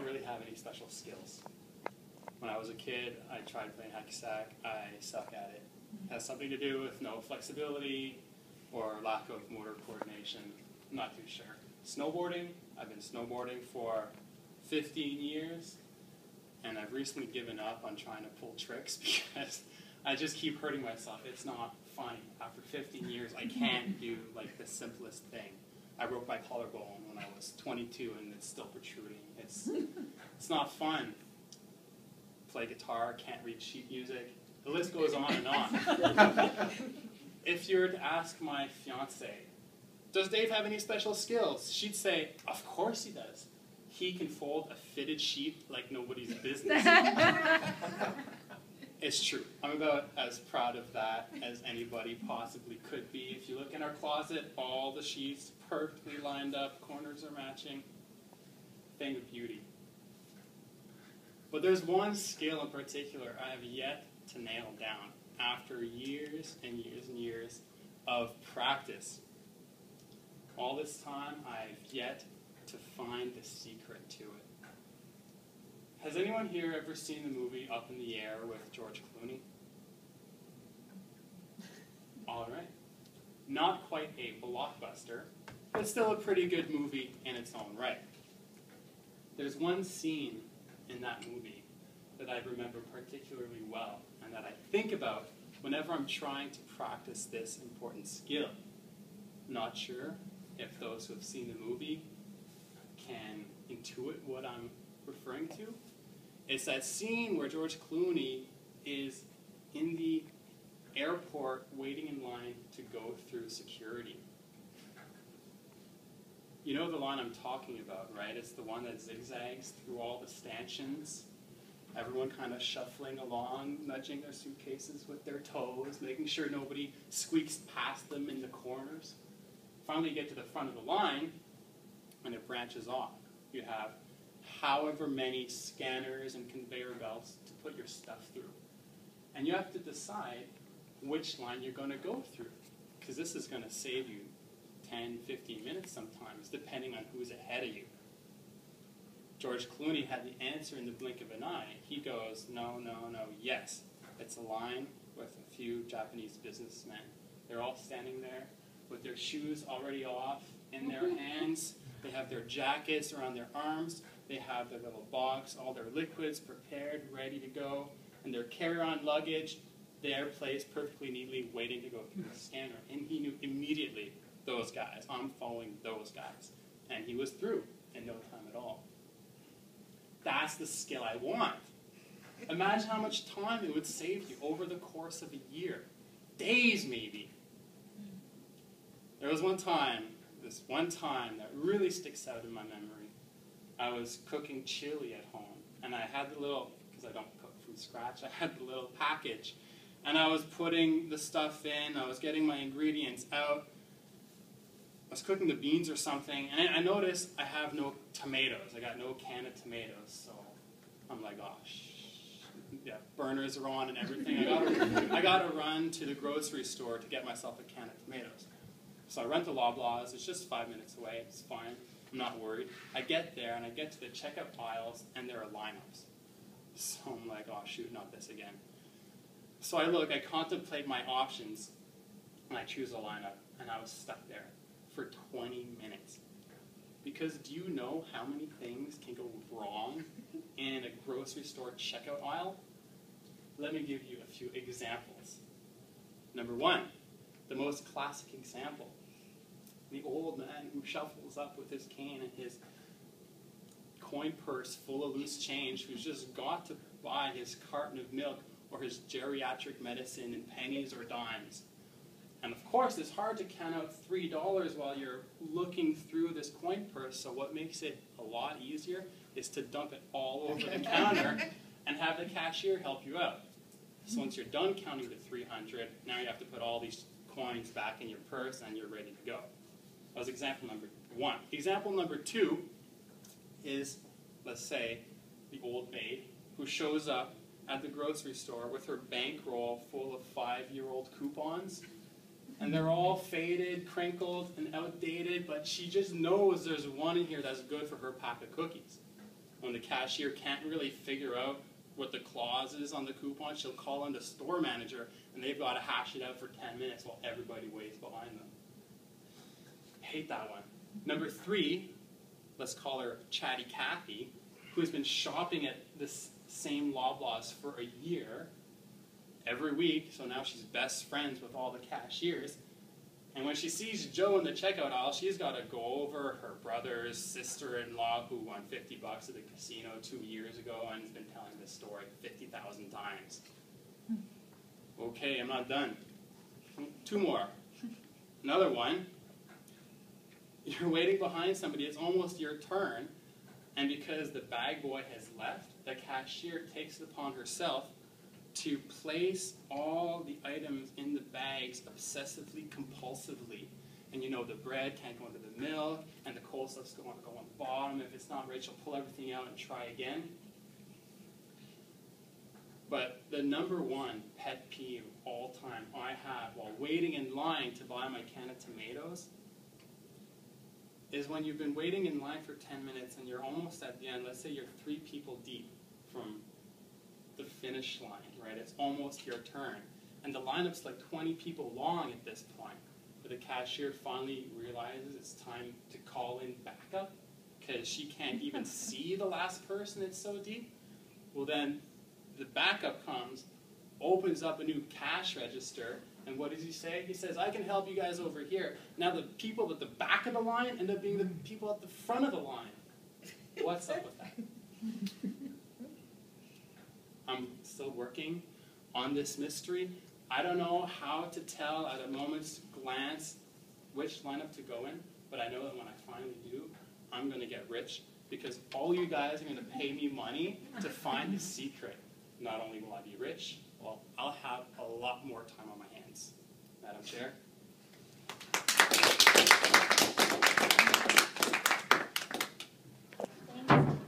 don't really have any special skills. When I was a kid, I tried playing hacky-sack. I suck at it. It has something to do with no flexibility or lack of motor coordination. I'm not too sure. Snowboarding, I've been snowboarding for 15 years, and I've recently given up on trying to pull tricks because I just keep hurting myself. It's not funny. After 15 years, I can't do like the simplest thing. I broke my collarbone when I was 22 and it's still protruding. It's not fun. Play guitar, can't read sheet music. The list goes on and on. If you were to ask my fiance, does Dave have any special skills? She'd say, of course he does. He can fold a fitted sheet like nobody's business. It's true. I'm about as proud of that as anybody possibly could be. If you look in our closet, all the sheets perfectly lined up, corners are matching. Thing of beauty. But there's one skill in particular I have yet to nail down after years and years and years of practice. All this time, I've yet to find the secret to it. Has anyone here ever seen the movie Up in the Air with George Clooney? All right. Not quite a blockbuster, but still a pretty good movie in its own right. There's one scene in that movie that I remember particularly well and that I think about whenever I'm trying to practice this important skill. Not sure if those who have seen the movie can intuit what I'm referring to. It's that scene where George Clooney is in the airport waiting in line to go through security. You know the line I'm talking about, right? It's the one that zigzags through all the stanchions. Everyone kind of shuffling along, nudging their suitcases with their toes, making sure nobody squeaks past them in the corners. Finally you get to the front of the line, and it branches off. You have however many scanners and conveyor belts to put your stuff through. And you have to decide which line you're going to go through, because this is going to save you 10, 15 minutes sometimes, depending on who's ahead of you. George Clooney had the answer in the blink of an eye. He goes, no, no, no, yes. It's a line with a few Japanese businessmen. They're all standing there with their shoes already off in their hands. They have their jackets around their arms. They have their little box, all their liquids prepared, ready to go, and their carry-on luggage there placed perfectly neatly, waiting to go through the scanner. And he knew immediately, those guys, I'm following those guys. And he was through in no time at all. That's the skill I want. Imagine how much time it would save you over the course of a year. Days, maybe. There was this one time that really sticks out in my memory. I was cooking chili at home, and I had the little, because I don't cook from scratch, I had the little package, and I was putting the stuff in, I was getting my ingredients out, I was cooking the beans or something, and I noticed I have no tomatoes. I got no can of tomatoes, so I'm like, oh, yeah, burners are on and everything. I gotta run to the grocery store to get myself a can of tomatoes. So I run to Loblaws. It's just 5 minutes away. It's fine. I'm not worried. I get there, and I get to the checkout aisles, and there are lineups. So I'm like, oh, shoot, not this again. So I look, I contemplate my options, and I choose a lineup, and I was stuck there for 20 minutes. Because do you know how many things can go wrong in a grocery store checkout aisle? Let me give you a few examples. Number one, the most classic example. The old man who shuffles up with his cane and his coin purse full of loose change, who's just got to buy his carton of milk or his geriatric medicine in pennies or dimes. And of course, it's hard to count out $3 while you're looking through this coin purse, so what makes it a lot easier is to dump it all over the counter and have the cashier help you out. So once you're done counting to 300, now you have to put all these coins back in your purse and you're ready to go. That was example number one. Example number two is, let's say, the old maid who shows up at the grocery store with her bankroll full of 5-year-old coupons. And they're all faded, crinkled, and outdated, but she just knows there's one in here that's good for her pack of cookies. When the cashier can't really figure out what the clause is on the coupon, she'll call in the store manager, and they've got to hash it out for 10 minutes while everybody waits behind them. Hate that one. Number 3, let's call her Chatty Cathy, who's been shopping at this same Loblaws for a year, every week, so now she's best friends with all the cashiers. And when she sees Joe in the checkout aisle, she's got to go over her brother's sister-in-law who won $50 at the casino 2 years ago and has been telling this story 50,000 times. Okay, I'm not done. 2 more. Another one. You're waiting behind somebody, it's almost your turn, and because the bag boy has left, the cashier takes it upon herself to place all the items in the bags obsessively, compulsively. And you know, the bread can't go into the milk, and the cold stuff's going to go on the bottom. If it's not right, she'll pull everything out and try again. But the number 1 pet peeve all time I have while waiting in line to buy my can of tomatoes is when you've been waiting in line for 10 minutes and you're almost at the end. Let's say you're 3 people deep from the finish line, right? It's almost your turn. And the lineup's like 20 people long at this point. But the cashier finally realizes it's time to call in backup because she can't even see the last person, it's so deep. Well, then the backup comes, opens up a new cash register, and what does he say? He says, I can help you guys over here. Now the people at the back of the line end up being the people at the front of the line. What's up with that? I'm still working on this mystery. I don't know how to tell at a moment's glance which lineup to go in, but I know that when I finally do, I'm going to get rich because all you guys are going to pay me money to find the secret. Not only will I be rich, well, I'll have a lot more time on my hands. Madam Chair. Thanks.